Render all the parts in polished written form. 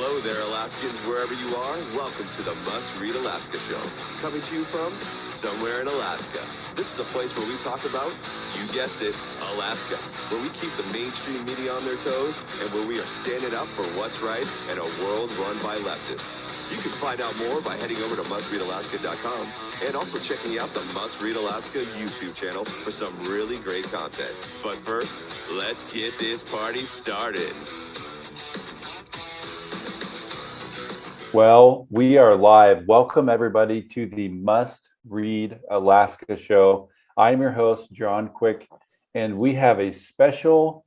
Hello there, Alaskans, wherever you are. Welcome to the Must Read Alaska Show. Coming to you from somewhere in Alaska. This is the place where we talk about, you guessed it, Alaska. Where we keep the mainstream media on their toes and where we are standing up for what's right in a world run by leftists. You can find out more by heading over to mustreadalaska.com and also checking out the Must Read Alaska YouTube channel for some really great content. But first, let's get this party started. Well, we are live. Welcome, everybody, to the Must Read Alaska Show. I'm your host, John Quick, and we have a special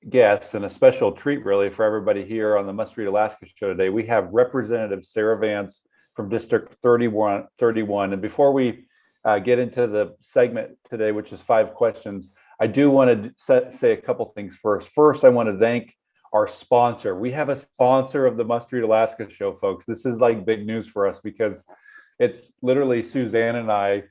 guest and a special treat, really, for everybody here on the Must Read Alaska Show today. We have Representative Sarah Vance from District 31. And before we get into the segment today, which is 5 questions, I do want to say a couple things first. First, I want to thank our sponsor. We have a sponsor of the Must Read Alaska Show, folks. This is like big news for us because it's literally Suzanne and I,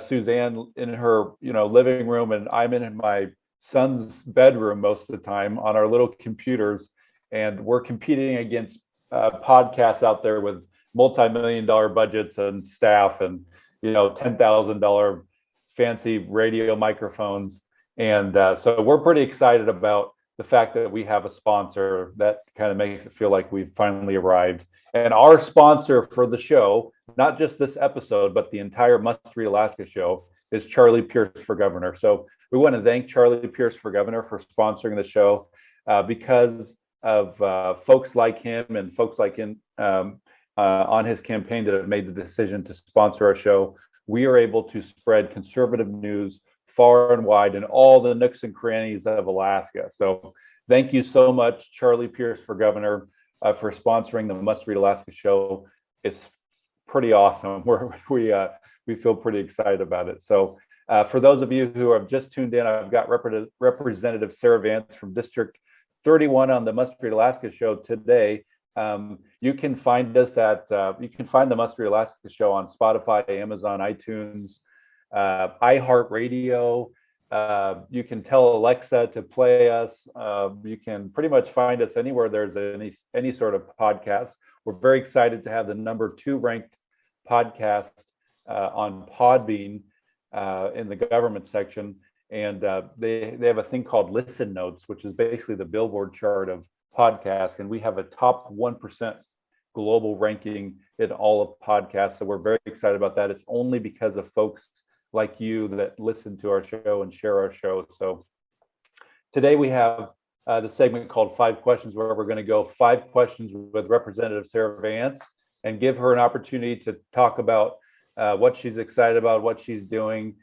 Suzanne in her living room, and I'm in my son's bedroom most of the time on our little computers, and we're competing against podcasts out there with multi-million-dollar budgets and staff and $10,000 fancy radio microphones, and so we're pretty excited about the fact that we have a sponsor. That kind of makes it feel like we've finally arrived. And our sponsor for the show, not just this episode, but the entire Must Read Alaska show, is Charlie Pierce for Governor. So we want to thank Charlie Pierce for Governor for sponsoring the show because of folks like him and folks like him on his campaign that have made the decision to sponsor our show. We are able to spread conservative news far and wide in all the nooks and crannies of Alaska. So thank you so much, Charlie Pierce for Governor, for sponsoring the Must Read Alaska show. It's pretty awesome. We feel pretty excited about it. So for those of you who have just tuned in, I've got Representative Sarah Vance from District 31 on the Must Read Alaska show today. You can find us you can find the Must Read Alaska show on Spotify, Amazon, iTunes, iHeartRadio. You can tell Alexa to play us. You can pretty much find us anywhere there's any sort of podcast. We're very excited to have the number 2 ranked podcast on Podbean in the government section, and they have a thing called Listen Notes, which is basically the Billboard chart of podcasts, and we have a top 1% global ranking in all of podcasts. So we're very excited about that. It's only because of folks like you that listen to our show and share our show. So today we have the segment called 5 Questions, where we're going to go 5 questions with Representative Sarah Vance and give her an opportunity to talk about what she's excited about, what she's doing.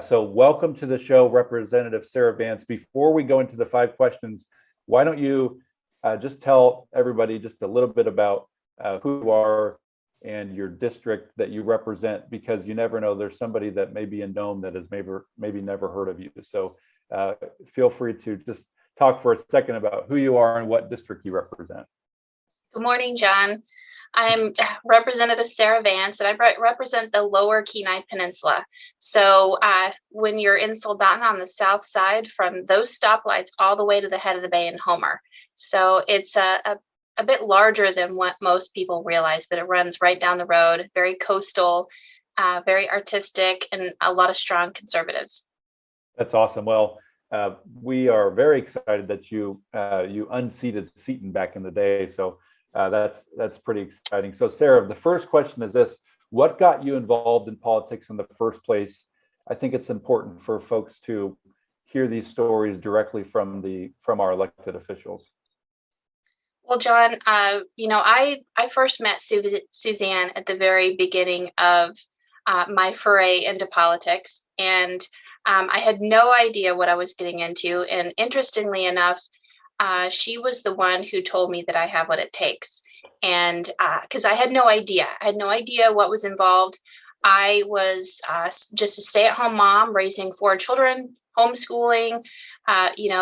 So welcome to the show, Representative Sarah Vance. Before we go into the 5 questions, why don't you just tell everybody just a little bit about who you are and your district that you represent, because you never know, there's somebody that may be in Nome that has maybe never heard of you. So feel free to just talk for a second about who you are and what district you represent. Good morning, John. I'm Representative Sarah Vance, and I represent the Lower Kenai Peninsula. So when you're in Soldotna on the south side, from those stoplights all the way to the head of the bay in Homer. So it's a bit larger than what most people realize, but it runs right down the road, very coastal, very artistic, and a lot of strong conservatives. That's awesome. Well, we are very excited that you unseated Seaton back in the day. So that's pretty exciting. So Sarah, the first question is this: what got you involved in politics in the first place? I think it's important for folks to hear these stories directly from our elected officials. Well, John, I first met Suzanne at the very beginning of my foray into politics, and I had no idea what I was getting into. And interestingly enough, she was the one who told me that I have what it takes. And because I had no idea what was involved. I was just a stay-at-home mom raising 4 children, homeschooling,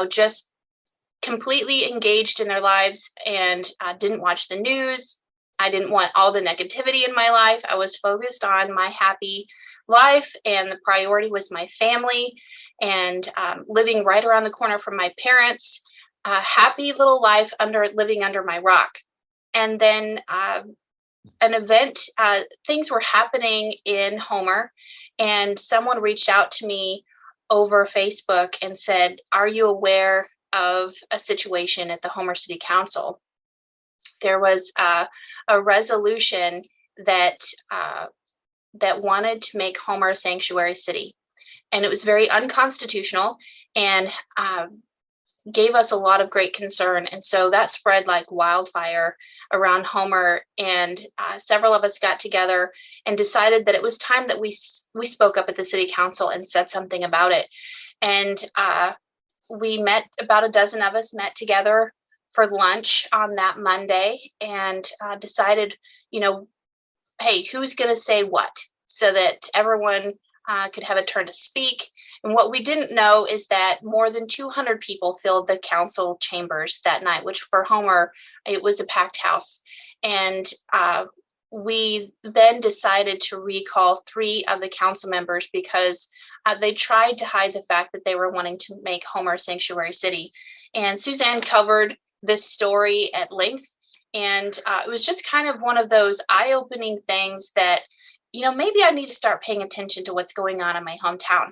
just completely engaged in their lives, and didn't watch the news. I didn't want all the negativity in my life. I was focused on my happy life, and the priority was my family and living right around the corner from my parents. Happy little life living under my rock. And then an event, things were happening in Homer, and someone reached out to me over Facebook and said, "Are you aware of a situation at the Homer City Council?" There was a resolution that that wanted to make Homer a sanctuary city, and it was very unconstitutional and gave us a lot of great concern. And so that spread like wildfire around Homer, and several of us got together and decided that it was time that we spoke up at the city council and said something about it. And we met, about a dozen of us met together for lunch on that Monday, and decided, hey, who's going to say what, so that everyone could have a turn to speak. And what we didn't know is that more than 200 people filled the council chambers that night, which for Homer, it was a packed house. And we then decided to recall 3 of the council members because they tried to hide the fact that they were wanting to make Homer a sanctuary city. And Suzanne covered this story at length. And it was just kind of one of those eye-opening things that, maybe I need to start paying attention to what's going on in my hometown.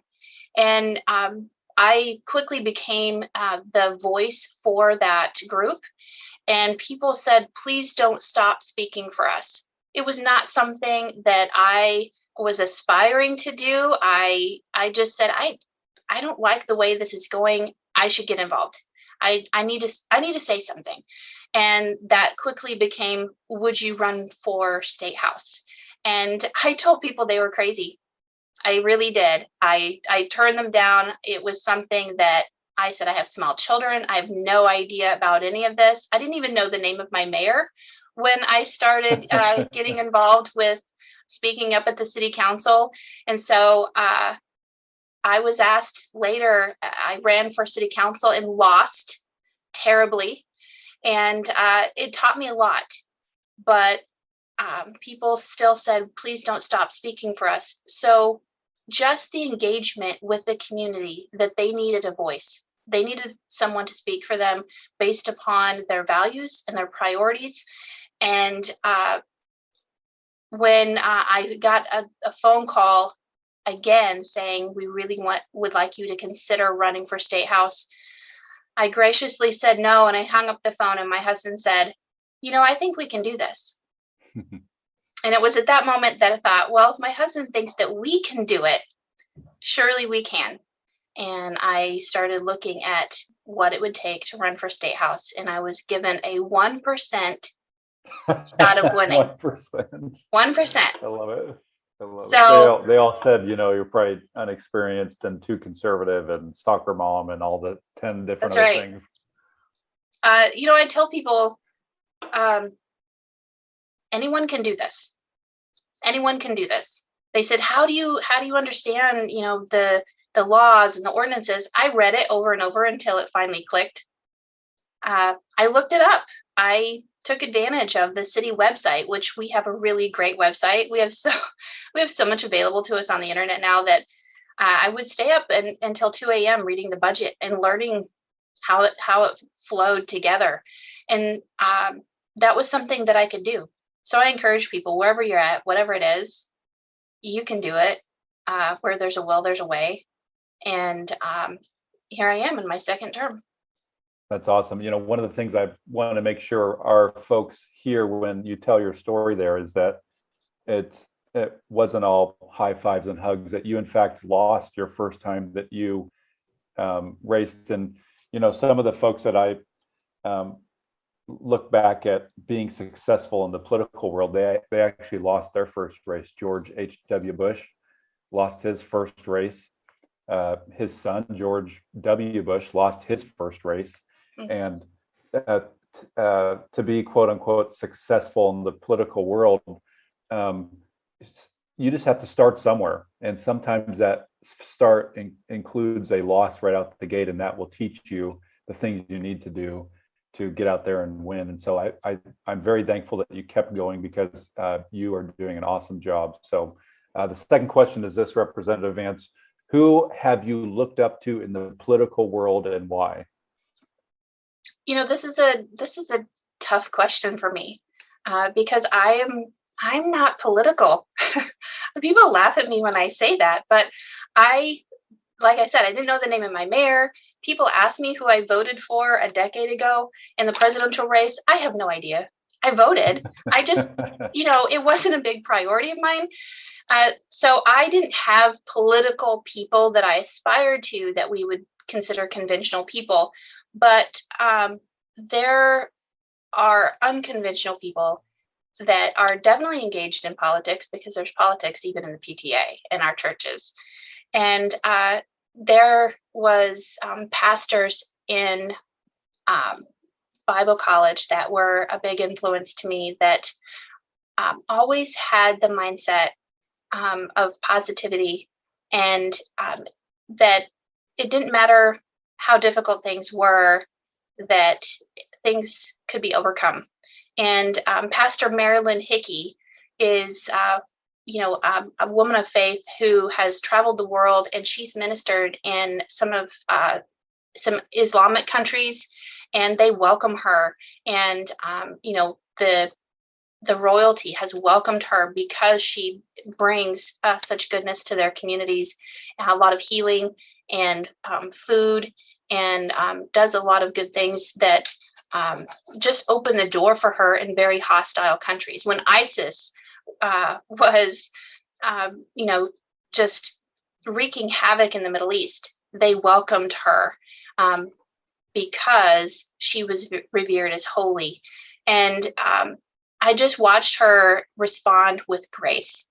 And I quickly became the voice for that group. And people said, please don't stop speaking for us. It was not something that I was aspiring to do. I just said, I don't like the way this is going. I should get involved. I need to say something. And that quickly became, would you run for state house? And I told people they were crazy. I really did. I turned them down. It was something that I said, I have small children. I have no idea about any of this. I didn't even know the name of my mayor when I started getting involved with speaking up at the city council. And so I was asked later, I ran for city council and lost terribly. And it taught me a lot. But people still said, please don't stop speaking for us. So just the engagement with the community, that they needed a voice. They needed someone to speak for them based upon their values and their priorities. And when I got a phone call again saying, we really would like you to consider running for state house, I graciously said no, and I hung up the phone, and my husband said, I think we can do this. And it was at that moment that I thought, well, if my husband thinks that we can do it, surely we can. And I started looking at what it would take to run for state house, and I was given a 1% shot of winning. 1%. 1%. I love it. I love So, it. They all said, you're probably unexperienced and too conservative and stalker mom and all the 10 different other things. I tell people, anyone can do this. Anyone can do this. They said, how do you understand, the laws and the ordinances? I read it over and over until it finally clicked. I looked it up. I took advantage of the city website, which we have a really great website. We have so much available to us on the internet now that I would stay up until 2 a.m. reading the budget and learning how it flowed together. And that was something that I could do. So I encourage people, wherever you're at, whatever it is, you can do it. Where there's a will, there's a way. And here I am in my second term. That's awesome. One of the things I want to make sure our folks hear when you tell your story there is that it wasn't all high fives and hugs, that you in fact lost your first time that you raced. And, some of the folks that I look back at being successful in the political world, they actually lost their first race. George H.W. Bush lost his first race. His son, George W. Bush, lost his first race. And to be quote unquote successful in the political world, you just have to start somewhere. And sometimes that start includes a loss right out the gate, and that will teach you the things you need to do to get out there and win. And so I'm very thankful that you kept going, because you are doing an awesome job. So the second question is this, Representative Vance, who have you looked up to in the political world and why? This is a tough question for me. because I'm not political. People laugh at me when I say that, but like I said, I didn't know the name of my mayor. People asked me who I voted for a decade ago in the presidential race. I have no idea. I voted. I just, it wasn't a big priority of mine. So I didn't have political people that I aspired to that we would consider conventional people. But there are unconventional people that are definitely engaged in politics, because there's politics even in the PTA and our churches. And there was pastors in Bible college that were a big influence to me, that always had the mindset of positivity, and that it didn't matter how difficult things were, that things could be overcome. And Pastor Marilyn Hickey is a woman of faith who has traveled the world, and she's ministered in some Islamic countries, and they welcome her. And the royalty has welcomed her because she brings such goodness to their communities, a lot of healing and food, and does a lot of good things that just open the door for her in very hostile countries. When ISIS was, just wreaking havoc in the Middle East, they welcomed her because she was revered as holy. And I just watched her respond with grace.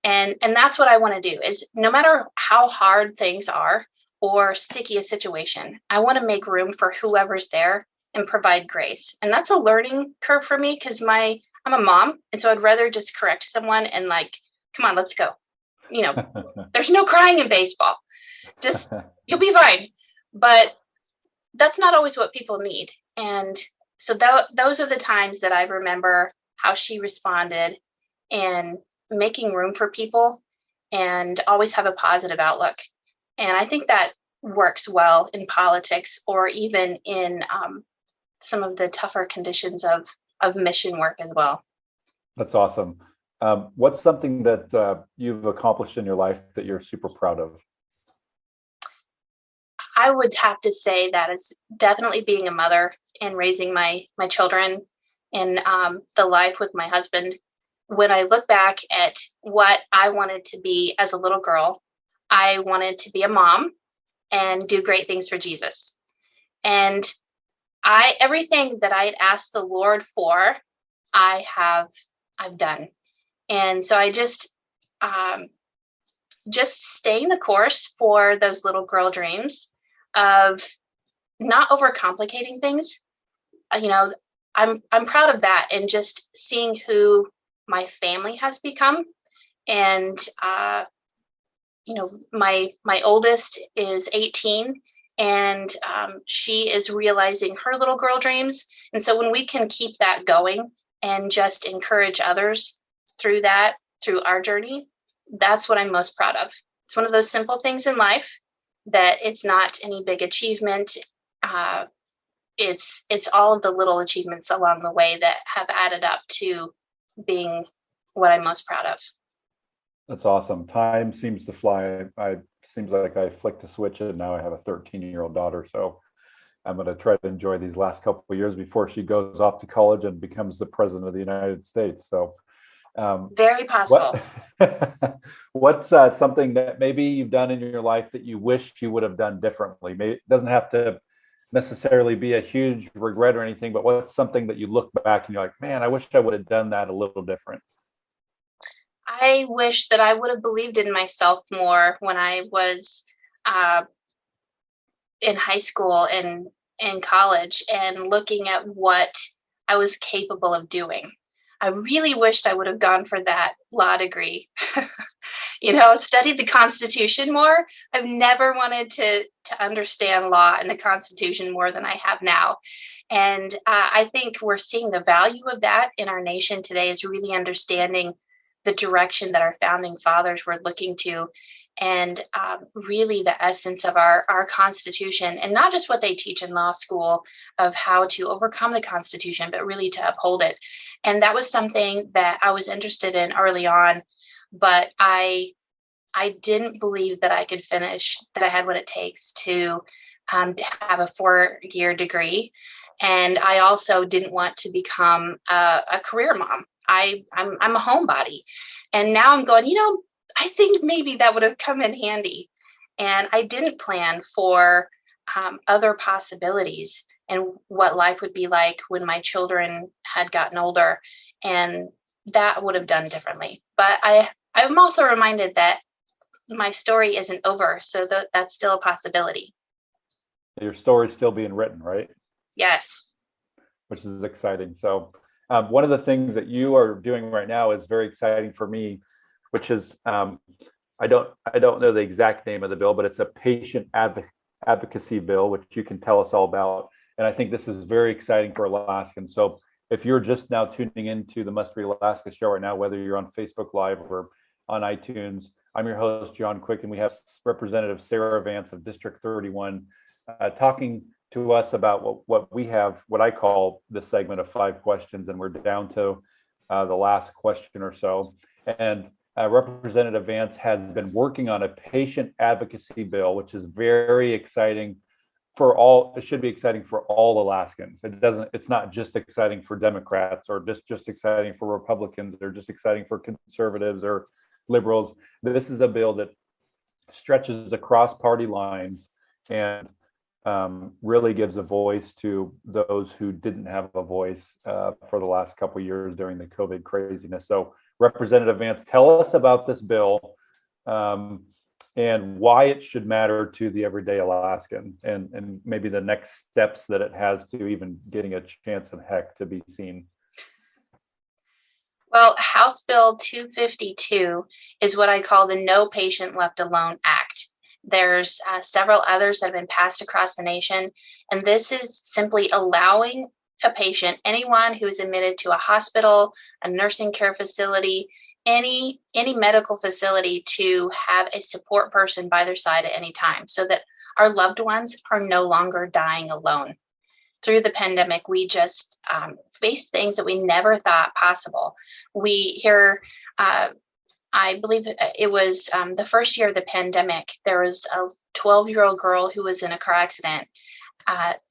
And that's what I want to do, is no matter how hard things are or sticky a situation, I want to make room for whoever's there and provide grace. And that's a learning curve for me, because I'm a mom. And so I'd rather just correct someone and come on, let's go. There's no crying in baseball. Just, you'll be fine. But that's not always what people need. And so those are the times that I remember how she responded, and making room for people, and always have a positive outlook. And I think that works well in politics, or even in some of the tougher conditions of mission work as well. That's awesome. What's something that you've accomplished in your life that you're super proud of? I would have to say that is definitely being a mother and raising my children, and the life with my husband. When I look back at what I wanted to be as a little girl, I wanted to be a mom and do great things for Jesus. And everything that I had asked the Lord for, I've done. And so I just staying the course for those little girl dreams of not overcomplicating things. I'm proud of that, and just seeing who my family has become. And my oldest is 18, and she is realizing her little girl dreams. And so when we can keep that going and just encourage others through our journey, that's what I'm most proud of. It's one of those simple things in life that it's not any big achievement. It's all of the little achievements along the way that have added up to being what I'm most proud of. That's awesome. Time seems to fly. Seems like I flicked a switch and now I have a 13-year-old daughter. So I'm going to try to enjoy these last couple of years before she goes off to college and becomes the president of the United States. So very possible. What's something that maybe you've done in your life that you wish you would have done differently? Maybe it doesn't have to necessarily be a huge regret or anything, but what's something that you look back and you're like, man, I wish I would have done that a little different? I wish that I would have believed in myself more when I was in high school and in college, and looking at what I was capable of doing. I really wished I would have gone for that law degree. Studied the Constitution more. I've never wanted to understand law and the Constitution more than I have now. And I think we're seeing the value of that in our nation today, is really understanding the direction that our founding fathers were looking to, and really the essence of our Constitution, and not just what they teach in law school of how to overcome the Constitution, but really to uphold it. And that was something that I was interested in early on, but I didn't believe that I could finish, that I had what it takes to have a 4-year degree. And I also didn't want to become a career mom. I'm a homebody. And now I'm going, I think maybe that would have come in handy. And I didn't plan for other possibilities and what life would be like when my children had gotten older. And that would have done differently. But I'm also reminded that my story isn't over. So that's still a possibility. Your story's still being written, right? Yes. Which is exciting. So one of the things that you are doing right now is very exciting for me, which is I don't know the exact name of the bill, but it's a patient advocacy bill, which you can tell us all about. And I think this is very exciting for Alaskans. So if you're just now tuning into the Must Read Alaska show right now, whether you're on Facebook Live or on iTunes, I'm your host, John Quick, and we have Representative Sarah Vance of District 31 talking to us about what we have, what I call the segment of 5 questions, and we're down to the last question or so. And Representative Vance has been working on a patient advocacy bill, which is very exciting for all. It should be exciting for all Alaskans. It's not just exciting for Democrats or just exciting for Republicans or just exciting for conservatives or liberals. This is a bill that stretches across party lines and really gives a voice to those who didn't have a voice for the last couple of years during the COVID craziness. So Representative Vance, tell us about this bill and why it should matter to the everyday Alaskan, and maybe the next steps that it has to even getting a chance in heck to be seen. Well, House Bill 252 is what I call the No Patient Left Alone Act. There's several others that have been passed across the nation, and this is simply allowing a patient, anyone who is admitted to a hospital, a nursing care facility, any medical facility, to have a support person by their side at any time, so that our loved ones are no longer dying alone. Through the pandemic, we just faced things that we never thought possible. We hear, I believe it was the first year of the pandemic, there was a 12-year-old girl who was in a car accident,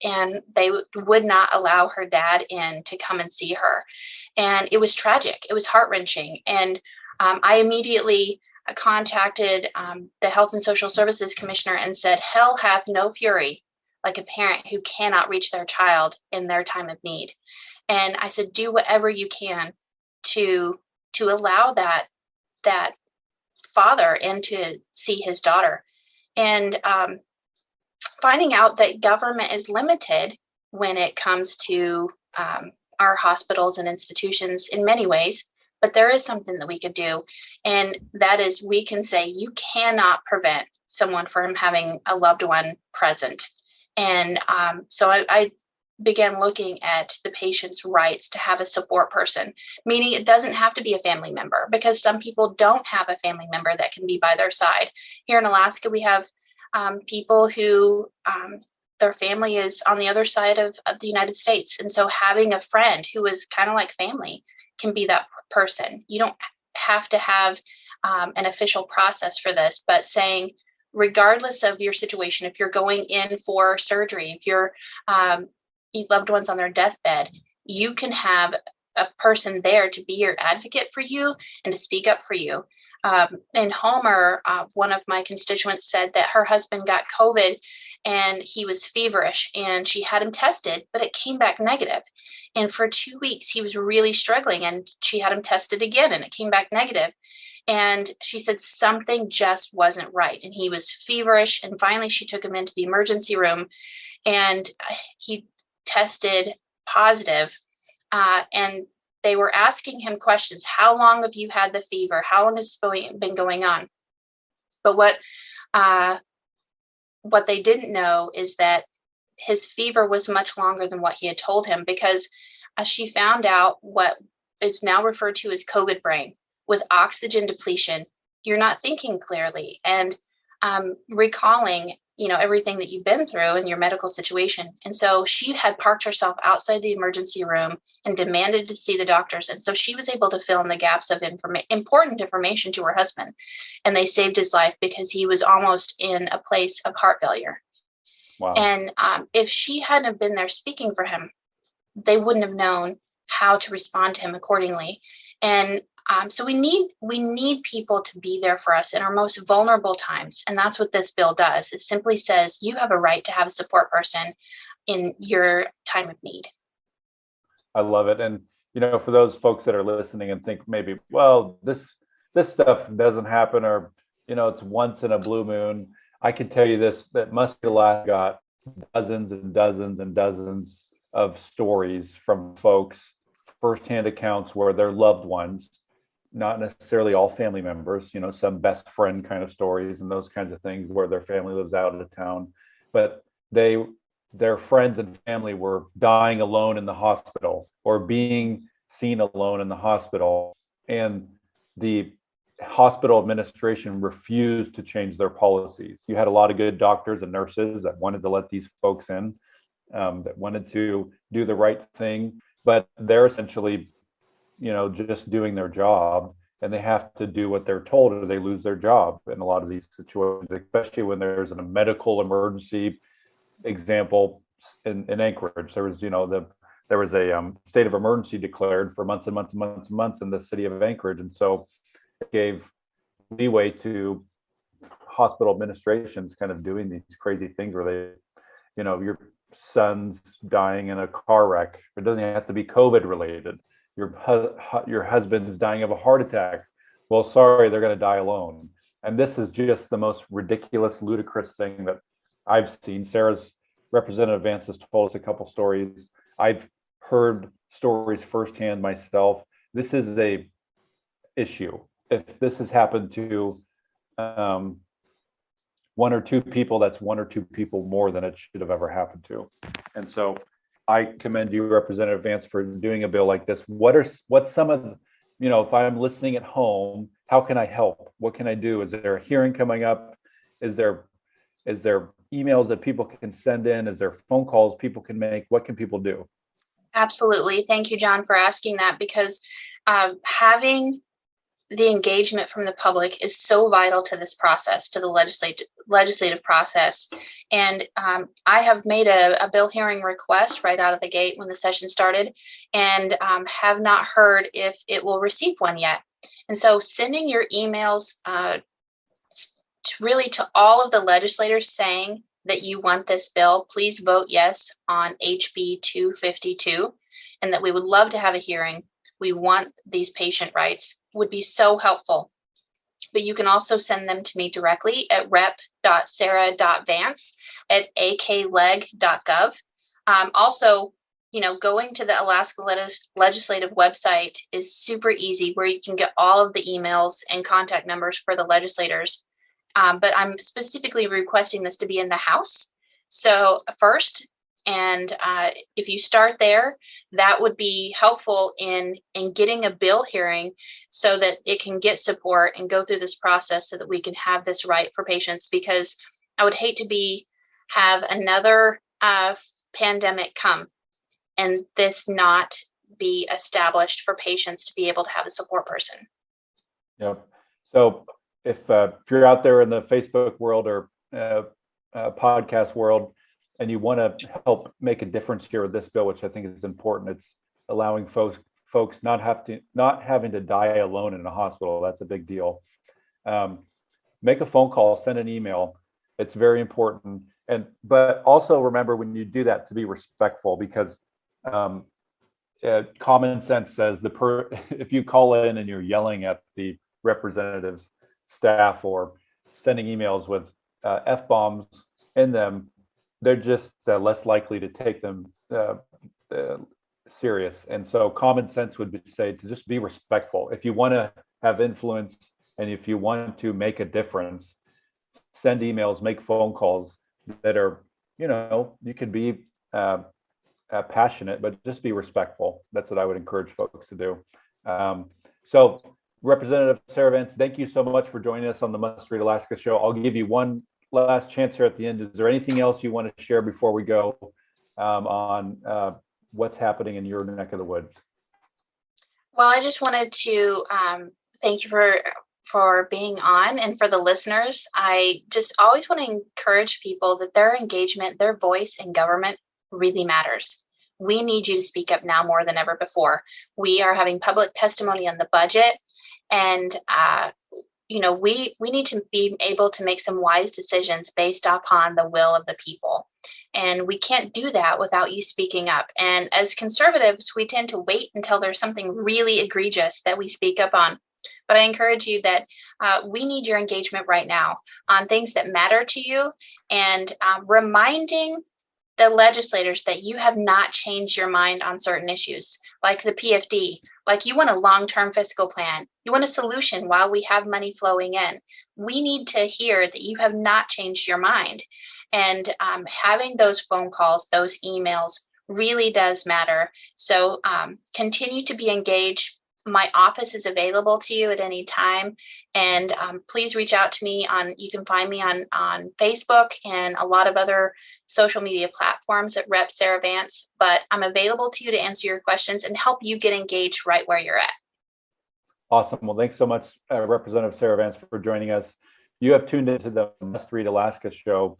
and they would not allow her dad in to come and see her. And it was tragic. It was heart-wrenching. And I immediately contacted the Health and Social Services Commissioner and said, hell hath no fury like a parent who cannot reach their child in their time of need. And I said, do whatever you can to allow that father in to see his daughter. And finding out that government is limited when it comes to our hospitals and institutions in many ways, but there is something that we could do. And that is, we can say you cannot prevent someone from having a loved one present. And so I began looking at the patient's rights to have a support person, meaning it doesn't have to be a family member, because some people don't have a family member that can be by their side. Here in Alaska, we have people who their family is on the other side of the United States. And so having a friend who is kind of like family can be that person. You don't have to have an official process for this, but saying, regardless of your situation, if you're going in for surgery, if your loved one's on their deathbed, you can have a person there to be your advocate for you and to speak up for you. And Homer, one of my constituents, said that her husband got COVID and he was feverish, and she had him tested, but it came back negative. And for 2 weeks, he was really struggling, and she had him tested again, and it came back negative. And she said something just wasn't right, and he was feverish. And finally, she took him into the emergency room, and he tested positive. And they were asking him questions. How long have you had the fever? How long has it been going on? But what they didn't know is that his fever was much longer than what he had told him, because she found out what is now referred to as COVID brain, with oxygen depletion, you're not thinking clearly and recalling, everything that you've been through in your medical situation. And so she had parked herself outside the emergency room and demanded to see the doctors. And so she was able to fill in the gaps of important information to her husband. And they saved his life because he was almost in a place of heart failure. Wow. And if she hadn't have been there speaking for him, they wouldn't have known how to respond to him accordingly. And so we need people to be there for us in our most vulnerable times. And that's what this bill does. It simply says you have a right to have a support person in your time of need. I love it. And, for those folks that are listening and think maybe, well, this stuff doesn't happen, or, it's once in a blue moon. I can tell you this, that Must Read Alaska got dozens and dozens and dozens of stories from folks, firsthand accounts where their loved ones, not necessarily all family members, some best friend kind of stories and those kinds of things where their family lives out of town, but their friends and family were dying alone in the hospital or being seen alone in the hospital. And the hospital administration refused to change their policies. You had a lot of good doctors and nurses that wanted to let these folks in, that wanted to do the right thing, but they're essentially just doing their job, and they have to do what they're told or they lose their job in a lot of these situations, especially when there's a medical emergency. Example, in Anchorage, there was a state of emergency declared for months and months and months and months in the city of Anchorage. And so it gave leeway to hospital administrations kind of doing these crazy things where they, your son's dying in a car wreck. It doesn't have to be COVID related. Your husband's dying of a heart attack. Well, sorry, they're going to die alone. And this is just the most ridiculous, ludicrous thing that I've seen. Representative Vance has told us a couple stories. I've heard stories firsthand myself. This is a issue. If this has happened to one or two people, that's one or two people more than it should have ever happened to. And so I commend you, Representative Vance, for doing a bill like this. What's some of, if I'm listening at home, how can I help? What can I do? Is there a hearing coming up? Is there emails that people can send in? Is there phone calls people can make? What can people do? Absolutely. Thank you, John, for asking that, because having the engagement from the public is so vital to this process, to the legislative process. And I have made a bill hearing request right out of the gate when the session started, and have not heard if it will receive one yet. And so sending your emails really to all of the legislators saying that you want this bill, please vote yes on HB 252, and that we would love to have a hearing. We want these patient rights, would be so helpful. But you can also send them to me directly at rep.sarah.vance@akleg.gov. Also, going to the Alaska Legislative website is super easy, where you can get all of the emails and contact numbers for the legislators. But I'm specifically requesting this to be in the House. So first, and if you start there, that would be helpful in getting a bill hearing so that it can get support and go through this process so that we can have this right for patients. Because I would hate to have another pandemic come and this not be established for patients to be able to have a support person. Yep. So if you're out there in the Facebook world or podcast world, and you want to help make a difference here with this bill, which I think is important, it's allowing folks not having to die alone in a hospital. That's a big deal. Make a phone call, send an email. It's very important. But also remember, when you do that, to be respectful, because common sense says if you call in and you're yelling at the representative's staff or sending emails with F-bombs in them, they're just less likely to take them serious. And so common sense would say to just be respectful. If you want to have influence and if you want to make a difference, send emails, make phone calls that are, you can be passionate, but just be respectful. That's what I would encourage folks to do. So Representative Sarah Vance, thank you so much for joining us on the Must Read Alaska show. I'll give you one last chance here at the end. Is there anything else you want to share before we go on what's happening in your neck of the woods? Well, I just wanted to thank you for being on, and for the listeners. I just always want to encourage people that their engagement, their voice in government really matters. We need you to speak up now more than ever before. We are having public testimony on the budget, and we need to be able to make some wise decisions based upon the will of the people. And we can't do that without you speaking up. And as conservatives, we tend to wait until there's something really egregious that we speak up on. But I encourage you that we need your engagement right now on things that matter to you, and reminding the legislators that you have not changed your mind on certain issues, like the PFD, like you want a long-term fiscal plan. You want a solution while we have money flowing in. We need to hear that you have not changed your mind. And having those phone calls, those emails really does matter. So continue to be engaged. My office is available to you at any time. And please reach out to me you can find me on Facebook and a lot of other social media platforms at Rep Sarah Vance. But I'm available to you to answer your questions and help you get engaged right where you're at. Awesome. Well, thanks so much, Representative Sarah Vance, for joining us. You have tuned into the Must Read Alaska show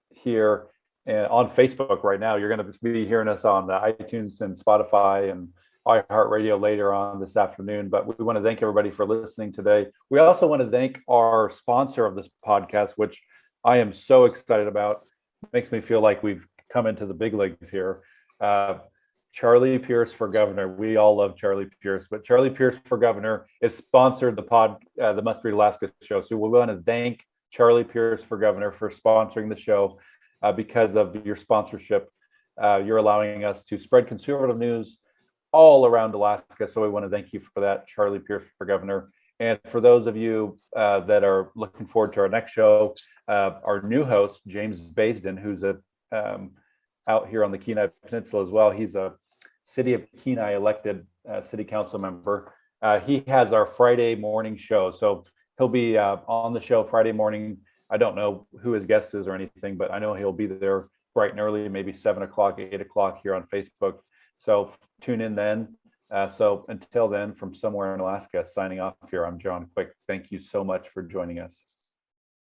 here on Facebook right now. You're going to be hearing us on the iTunes and Spotify and iHeartRadio later on this afternoon. But we want to thank everybody for listening today. We also want to thank our sponsor of this podcast, which I am so excited about. It makes me feel like we've come into the big leagues here. Charlie Pierce for Governor. We all love Charlie Pierce, but Charlie Pierce for Governor is sponsored the Must Read Alaska show. So we want to thank Charlie Pierce for Governor for sponsoring the show. Because of your sponsorship, you're allowing us to spread conservative news all around Alaska. So we want to thank you for that, Charlie Pierce for Governor. And for those of you that are looking forward to our next show, our new host, James Baisden, who's out here on the Kenai Peninsula as well. He's a City of Kenai elected city council member. He has our Friday morning show. So he'll be on the show Friday morning. I don't know who his guest is or anything, but I know he'll be there bright and early, maybe 7 o'clock, 8 o'clock here on Facebook. So tune in then. So until then, from somewhere in Alaska, signing off here, I'm John Quick. Thank you so much for joining us.